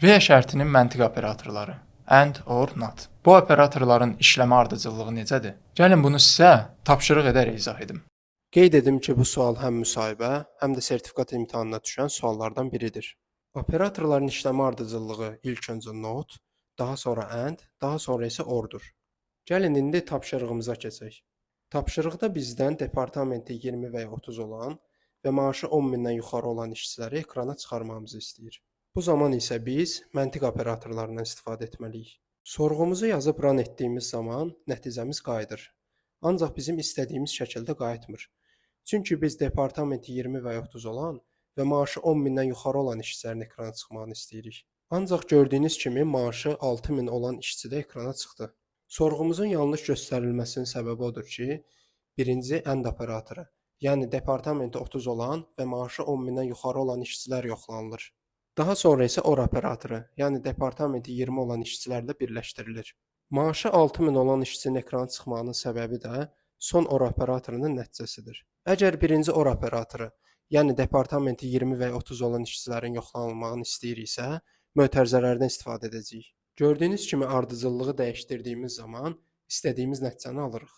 V şərtinin məntiq operatorları. And or not. Bu operatorların işləmə ardıcıllığı necədir? Gəlin bunu sizə tapşırıq edərək izah edim. Qeyd edim ki, bu sual həm müsahibə, həm də sertifikat imtahanına düşən suallardan biridir. Operatorların işləmə ardıcıllığı ilk öncə not, daha sonra and, daha sonra isə ordur. Gəlin indi tapşırığımıza keçək. Tapşırıqda bizdən departamenti 20 və ya 30 olan və maaşı 10 mindən yuxarı olan işçiləri ekrana çıxarmamızı istəyir. Bu zaman isə biz məntiq operatorlarından istifadə etməliyik. Sorğumuzu yazıb run etdiyimiz zaman nəticəmiz qayıdır. Ancaq bizim istədiyimiz şəkildə qayıtmır. Çünki biz departamenti 20 və ya 30 olan və maaşı 10 mindən yuxarı olan işçilərin ekrana çıxmağını istəyirik. Ancaq gördüyünüz kimi maaşı 6000 olan işçi də ekrana çıxdı. Sorğumuzun yanlış göstərilməsinin səbəbi odur ki, birinci and operatoru, yəni departamenti 30 olan və maaşı 10 mindən yuxarı olan işçilər yoxlanılır. Daha sonra isə or operatoru, yəni departamenti 20 olan işçilərlə birləşdirilir. Maaşı 6000 olan işçinin ekrana çıxmağının səbəbi də son or operatorunun nəticəsidir. Əgər birinci or operatoru, yəni departamenti 20 və ya 30 olan işçilərin yoxlanılmağını istəyiriksə, mötərizələrdən istifadə edəcəyik. Gördüyünüz kimi ardıcıllığı dəyişdirdiyimiz zaman istədiyimiz nəticəni alırıq.